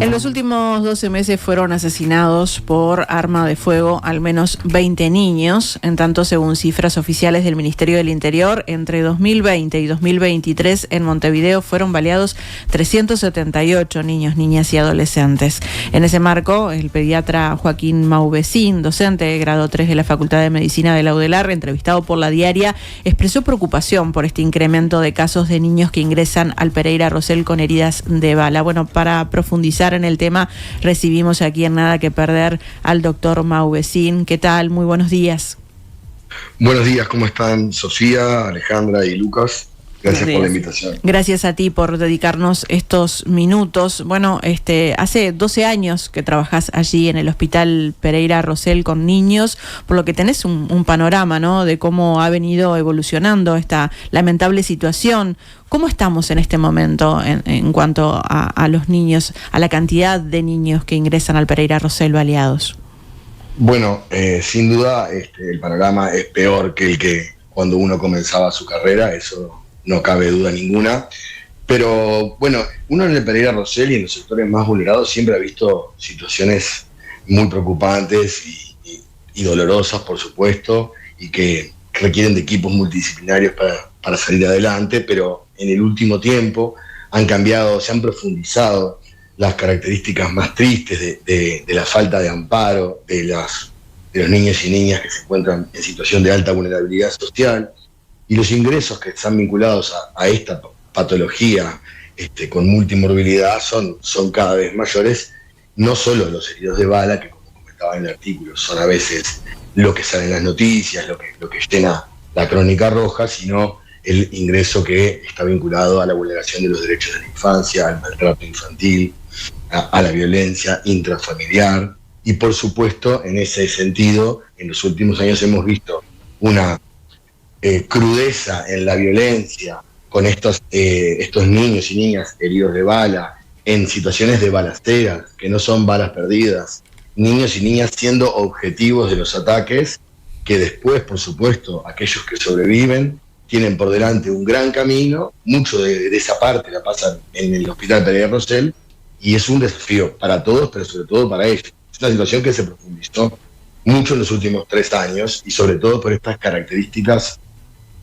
En los últimos 12 meses fueron asesinados por arma de fuego al menos 20 niños. En tanto, según cifras oficiales del Ministerio del Interior, entre 2020 y 2023 en Montevideo fueron baleados 378 niños, niñas y adolescentes. En ese marco, el pediatra Joaquín Mauvecín, docente de grado 3 de la Facultad de Medicina de la UDELAR, entrevistado por La Diaria, expresó preocupación por este incremento de casos de niños que ingresan al Pereira Rosell con heridas de bala. Bueno, para profundizar en el tema, recibimos aquí en Nada que Perder al doctor Mauvecín. ¿Qué tal? Muy buenos días. Buenos días, ¿cómo están Sofía, Alejandra y Lucas? Gracias por la invitación. Gracias a ti por dedicarnos estos minutos. Bueno, hace 12 años que trabajás allí en el Hospital Pereira Rosell con niños, por lo que tenés un panorama, ¿no?, de cómo ha venido evolucionando esta lamentable situación. ¿Cómo estamos en este momento en cuanto a los niños, a la cantidad de niños que ingresan al Pereira Rosell baleados? Bueno, sin duda el panorama es peor que el que cuando uno comenzaba su carrera, eso no cabe duda ninguna. Pero bueno, uno en el Pereira Rosell y en los sectores más vulnerados siempre ha visto situaciones muy preocupantes y dolorosas, por supuesto, y que requieren de equipos multidisciplinarios para salir adelante, pero en el último tiempo han cambiado, se han profundizado las características más tristes de la falta de amparo de los niños y niñas que se encuentran en situación de alta vulnerabilidad social, y los ingresos que están vinculados a esta patología con multimorbilidad son cada vez mayores. No solo los heridos de bala, que como comentaba en el artículo, son a veces lo que sale en las noticias, lo que llena la crónica roja, sino el ingreso que está vinculado a la vulneración de los derechos de la infancia, al maltrato infantil, a la violencia intrafamiliar. Y por supuesto, en ese sentido, en los últimos años hemos visto una crudeza en la violencia con estos niños y niñas heridos de bala, en situaciones de balaceras, que no son balas perdidas, niños y niñas siendo objetivos de los ataques, que después, por supuesto, aquellos que sobreviven tienen por delante un gran camino. Mucho de esa parte la pasan en el Hospital Pereira Rosell, y es un desafío para todos, pero sobre todo para ellos. Es una situación que se profundizó mucho en los últimos 3 años, y sobre todo por estas características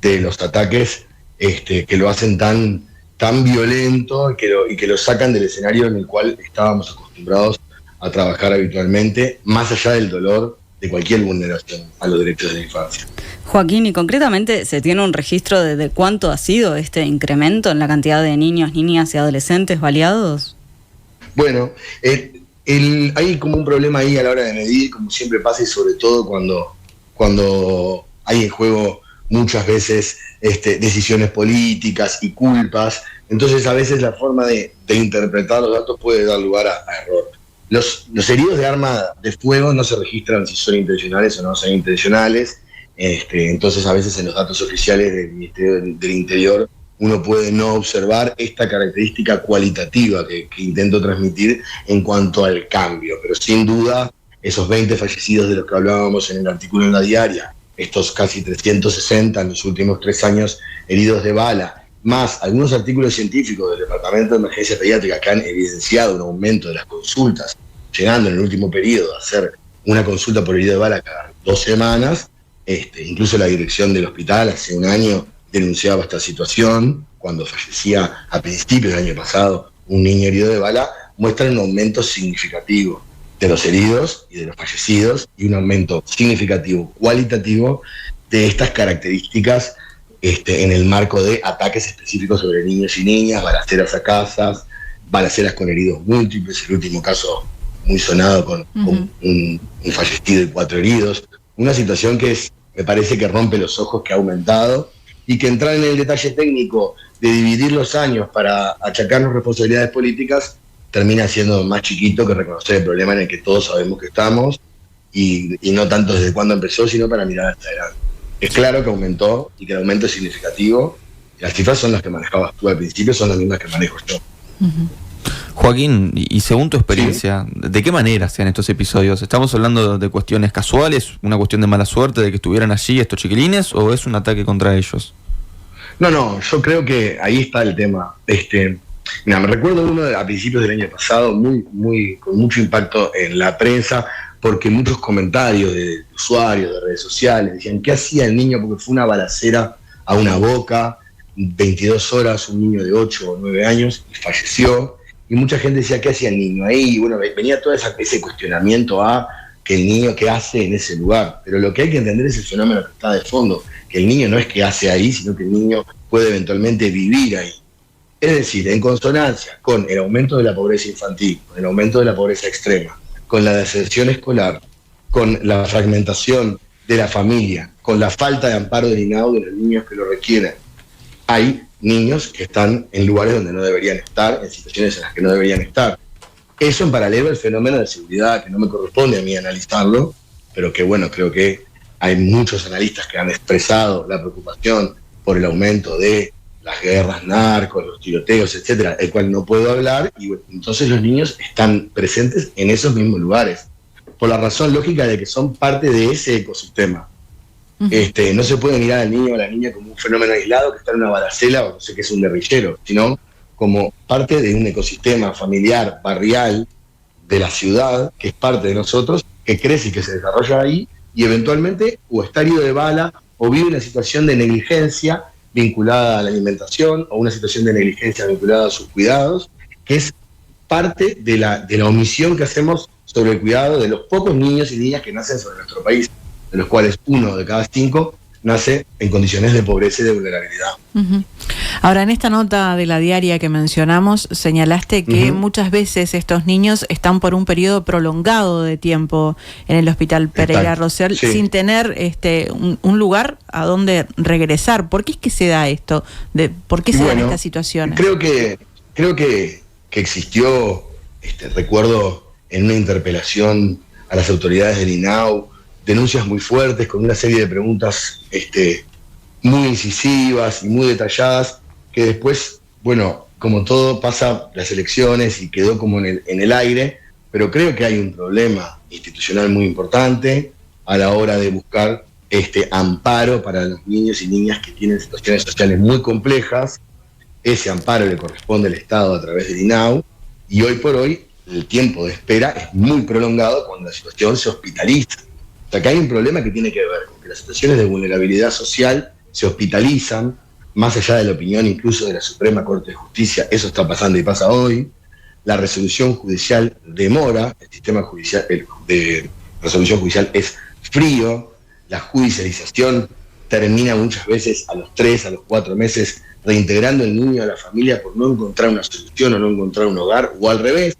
de los ataques que lo hacen tan violento y que lo sacan del escenario en el cual estábamos acostumbrados a trabajar habitualmente, más allá del dolor de cualquier vulneración a los derechos de la infancia. Joaquín, y concretamente, ¿se tiene un registro de cuánto ha sido este incremento en la cantidad de niños, niñas y adolescentes baleados? Bueno, hay como un problema ahí a la hora de medir, como siempre pasa, y sobre todo cuando hay en juego muchas veces decisiones políticas y culpas. Entonces a veces la forma de interpretar los datos puede dar lugar a error. Los heridos de arma de fuego no se registran si son intencionales o no son intencionales. Entonces a veces en los datos oficiales del Ministerio del Interior uno puede no observar esta característica cualitativa que intento transmitir en cuanto al cambio. Pero sin duda, esos 20 fallecidos de los que hablábamos en el artículo en La Diaria, estos casi 360 en los últimos 3 años heridos de bala, más algunos artículos científicos del Departamento de Emergencia Pediátrica que han evidenciado un aumento de las consultas, llegando en el último periodo a hacer una consulta por herida de bala cada 2 semanas. Incluso la dirección del hospital hace un año denunciaba esta situación, cuando fallecía a principios del año pasado un niño herido de bala, muestran un aumento significativo de los heridos y de los fallecidos, y un aumento significativo cualitativo de estas características en el marco de ataques específicos sobre niños y niñas, balaceras a casas, balaceras con heridos múltiples, el último caso muy sonado con un fallecido y 4 heridos. Una situación que me parece que rompe los ojos, que ha aumentado, y que entrar en el detalle técnico de dividir los años para achacarnos responsabilidades políticas termina siendo más chiquito que reconocer el problema en el que todos sabemos que estamos, y no tanto desde cuándo empezó, sino para mirar hasta adelante. Es claro que aumentó y que el aumento es significativo. Las cifras son las que manejabas tú al principio, son las mismas que manejo yo. Joaquín, y según tu experiencia, ¿sí?, ¿de qué manera se dan estos episodios? ¿Estamos hablando de cuestiones casuales, una cuestión de mala suerte, de que estuvieran allí estos chiquilines, o es un ataque contra ellos? No, yo creo que ahí está el tema. Mira, me recuerdo uno a principios del año pasado, con mucho impacto en la prensa, porque muchos comentarios de usuarios de redes sociales decían, ¿qué hacía el niño? Porque fue una balacera a una boca, 22 horas, un niño de 8 o 9 años, y falleció. Y mucha gente decía, ¿qué hacía el niño ahí? Y bueno, venía todo ese cuestionamiento a que el niño qué hace en ese lugar. Pero lo que hay que entender es el fenómeno que está de fondo, que el niño no es que hace ahí, sino que el niño puede eventualmente vivir ahí. Es decir, en consonancia con el aumento de la pobreza infantil, con el aumento de la pobreza extrema, con la deserción escolar, con la fragmentación de la familia, con la falta de amparo del INAU de los niños que lo requieren, hay niños que están en lugares donde no deberían estar, en situaciones en las que no deberían estar. Eso en paralelo al fenómeno de seguridad, que no me corresponde a mí analizarlo, pero que bueno, creo que hay muchos analistas que han expresado la preocupación por el aumento de las guerras narcos, los tiroteos, etcétera, el cual no puedo hablar, y bueno, entonces los niños están presentes en esos mismos lugares, por la razón lógica de que son parte de ese ecosistema. No se puede mirar al niño o a la niña como un fenómeno aislado que está en una balacera o no sé qué es un guerrillero, sino como parte de un ecosistema familiar, barrial, de la ciudad, que es parte de nosotros, que crece y que se desarrolla ahí, y eventualmente o está herido de bala o vive una situación de negligencia vinculada a la alimentación o una situación de negligencia vinculada a sus cuidados, que es parte de la omisión que hacemos sobre el cuidado de los pocos niños y niñas que nacen sobre nuestro país, de los cuales 1 de cada 5 nace en condiciones de pobreza y de vulnerabilidad. Ahora, en esta nota de la diaria que mencionamos, señalaste que muchas veces estos niños están por un periodo prolongado de tiempo en el Hospital Pereira Rosell, sin tener un lugar a donde regresar. ¿Por qué es que se da esto? ¿Por qué se dan estas situaciones? Creo que existió, recuerdo en una interpelación a las autoridades del INAU, denuncias muy fuertes con una serie de preguntas muy incisivas y muy detalladas, que después, bueno, como todo pasa las elecciones y quedó como en el aire, pero creo que hay un problema institucional muy importante a la hora de buscar amparo para los niños y niñas que tienen situaciones sociales muy complejas. Ese amparo le corresponde al Estado a través del INAU, y hoy por hoy el tiempo de espera es muy prolongado cuando la situación se hospitaliza. O sea, que hay un problema que tiene que ver con que las situaciones de vulnerabilidad social se hospitalizan, más allá de la opinión incluso de la Suprema Corte de Justicia, eso está pasando y pasa hoy. La resolución judicial demora, el sistema judicial de resolución judicial es frío, la judicialización termina muchas veces a los 3, a los 4 meses, reintegrando el niño a la familia por no encontrar una solución o no encontrar un hogar, o al revés,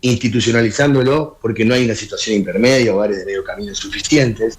institucionalizándolo porque no hay una situación intermedia, hogares de medio camino suficientes.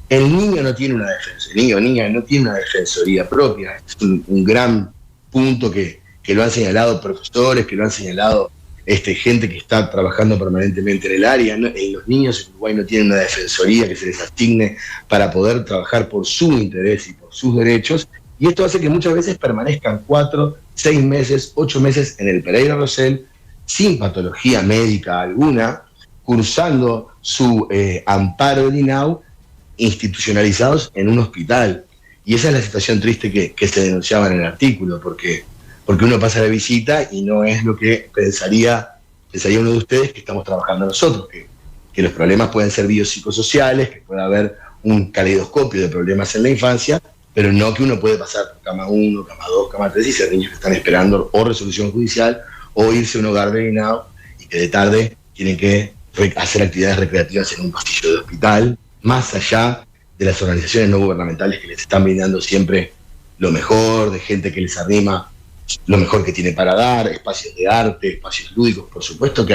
El niño no tiene una defensa, el niño o niña no tiene una defensoría propia. Es un gran punto que lo han señalado profesores, que lo han señalado gente que está trabajando permanentemente en el área. Los niños en Uruguay no tienen una defensoría que se les asigne para poder trabajar por su interés y por sus derechos, y esto hace que muchas veces permanezcan 4, 6 meses, 8 meses en el Pereira Rosell, sin patología médica alguna, cursando su amparo del INAU, institucionalizados en un hospital. Y esa es la situación triste que se denunciaba en el artículo, porque uno pasa la visita y no es lo que pensaría uno de ustedes que estamos trabajando nosotros, que los problemas pueden ser biopsicosociales, que puede haber un caleidoscopio de problemas en la infancia, pero no que uno puede pasar por cama 1, cama 2, cama 3 y ser niños que están esperando o resolución judicial o irse a un hogar de INAU y que de tarde tienen que hacer actividades recreativas en un pasillo de hospital, más allá de las organizaciones no gubernamentales que les están brindando siempre lo mejor, de gente que les arrima lo mejor que tiene para dar, espacios de arte, espacios lúdicos, por supuesto que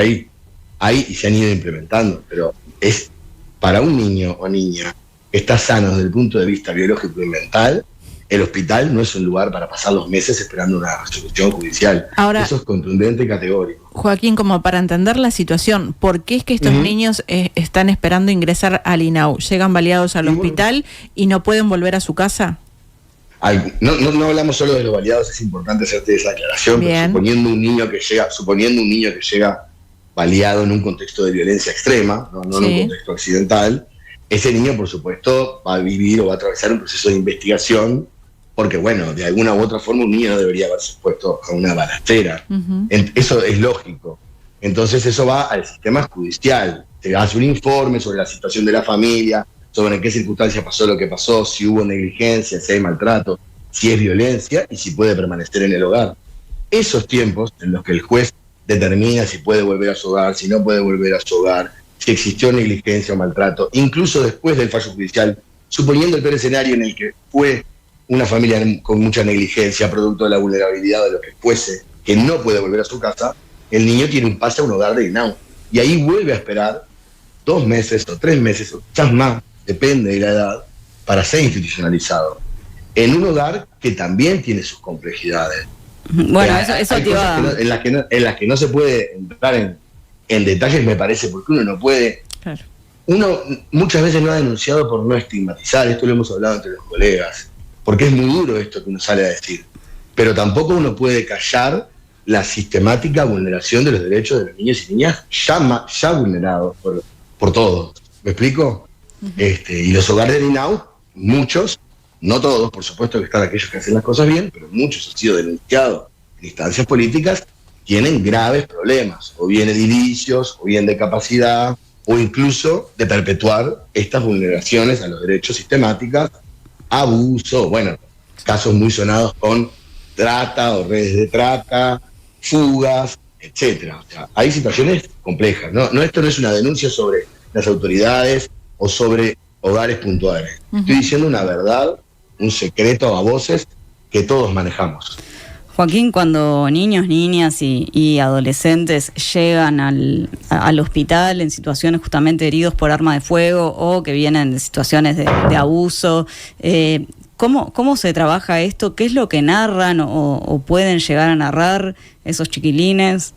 hay y se han ido implementando, pero es para un niño o niña que está sano desde el punto de vista biológico y mental, el hospital no es un lugar para pasar los meses esperando una resolución judicial. Ahora, eso es contundente y categórico. Joaquín, como para entender la situación, ¿por qué es que estos niños están esperando ingresar al INAU? ¿Llegan baleados al hospital y no pueden volver a su casa? No hablamos solo de los baleados, es importante hacerte esa aclaración, pero suponiendo un niño que llega baleado en un contexto de violencia extrema, no en un contexto accidental, ese niño, por supuesto, va a vivir o va a atravesar un proceso de investigación porque bueno, de alguna u otra forma un niño no debería haberse expuesto a una balacera. Eso es lógico. Entonces eso va al sistema judicial, se hace un informe sobre la situación de la familia, sobre en qué circunstancias pasó lo que pasó, si hubo negligencia, si hay maltrato, si es violencia y si puede permanecer en el hogar. Esos tiempos en los que el juez determina si puede volver a su hogar, si no puede volver a su hogar, si existió negligencia o maltrato, incluso después del fallo judicial, suponiendo el peor escenario en el que fue una familia con mucha negligencia, producto de la vulnerabilidad de lo que fuese, que no puede volver a su casa, el niño tiene un pase a un hogar de INAU. Y ahí vuelve a esperar 2 meses o 3 meses, o quizás más, depende de la edad, para ser institucionalizado. En un hogar que también tiene sus complejidades. Bueno, eso hay te cosas iba... en las que no se puede entrar en detalles, me parece, porque uno no puede... Claro. Uno muchas veces no ha denunciado por no estigmatizar, esto lo hemos hablado entre los colegas, porque es muy duro esto que uno sale a decir, pero tampoco uno puede callar la sistemática vulneración de los derechos de los niños y niñas ya vulnerados por todos. ¿Me explico? Y los hogares de INAU, muchos, no todos, por supuesto que están aquellos que hacen las cosas bien, pero muchos han sido denunciados en instancias políticas, tienen graves problemas, o bien edilicios, o bien de capacidad, o incluso de perpetuar estas vulneraciones a los derechos sistemáticas, abuso, bueno, casos muy sonados con trata o redes de trata, fugas, etcétera. O sea, hay situaciones complejas. No, esto no es una denuncia sobre las autoridades o sobre hogares puntuales. Estoy diciendo una verdad, un secreto a voces que todos manejamos. Joaquín, cuando niños, niñas y adolescentes llegan al hospital en situaciones justamente heridos por arma de fuego o que vienen de situaciones de abuso, ¿cómo se trabaja esto? ¿Qué es lo que narran o pueden llegar a narrar esos chiquilines?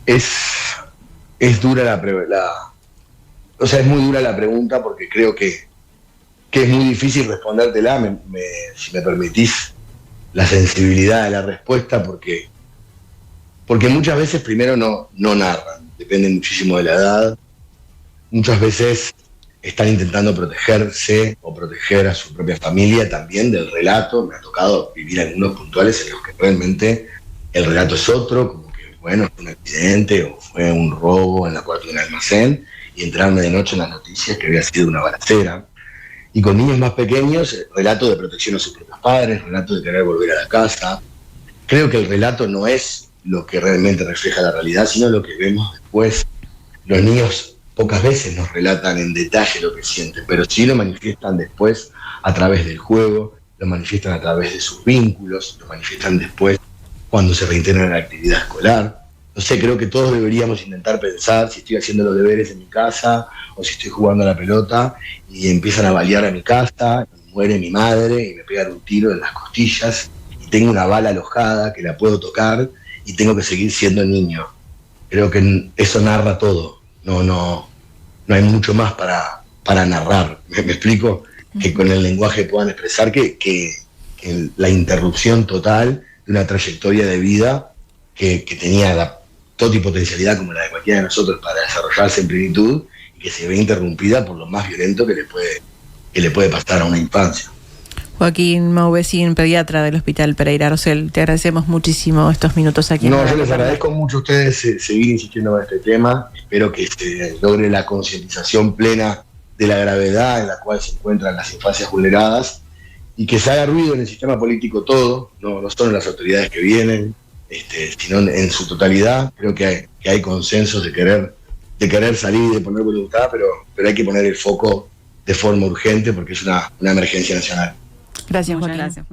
Es dura es muy dura la pregunta porque creo que es muy difícil respondértela, si me permitís la sensibilidad de la respuesta, porque muchas veces primero no narran, depende muchísimo de la edad, muchas veces están intentando protegerse o proteger a su propia familia también del relato. Me ha tocado vivir algunos puntuales en los que realmente el relato es otro, como que bueno, fue un accidente o fue un robo en la puerta de un almacén, y entrarme de noche en las noticias que había sido una balacera. Y con niños más pequeños, relato de protección a sus propios padres, relato de querer volver a la casa. Creo que el relato no es lo que realmente refleja la realidad, sino lo que vemos después. Los niños pocas veces nos relatan en detalle lo que sienten, pero sí lo manifiestan después a través del juego, lo manifiestan a través de sus vínculos, lo manifiestan después cuando se reintegran en la actividad escolar. No sé, creo que todos deberíamos intentar pensar si estoy haciendo los deberes en mi casa o si estoy jugando a la pelota y empiezan a balear a mi casa, y muere mi madre y me pegan un tiro en las costillas y tengo una bala alojada que la puedo tocar y tengo que seguir siendo niño. Creo que eso narra todo. No hay mucho más para narrar. ¿Me explico? Que con el lenguaje puedan expresar que la interrupción total de una trayectoria de vida que tenía toda y potencialidad como la de cualquiera de nosotros para desarrollarse en plenitud, y que se ve interrumpida por lo más violento que le puede pasar a una infancia. Joaquín Mauvecín, pediatra del Hospital Pereira Rosell, te agradecemos muchísimo estos minutos aquí. No, yo les agradezco mucho a ustedes seguir insistiendo en este tema. Espero que se logre la concientización plena de la gravedad en la cual se encuentran las infancias vulneradas y que se haga ruido en el sistema político todo, no solo en las autoridades que vienen, sino en su totalidad. Creo que hay consensos de querer salir y de poner voluntad, pero hay que poner el foco de forma urgente porque es una emergencia nacional. Gracias, Muchas Joaquín. gracias.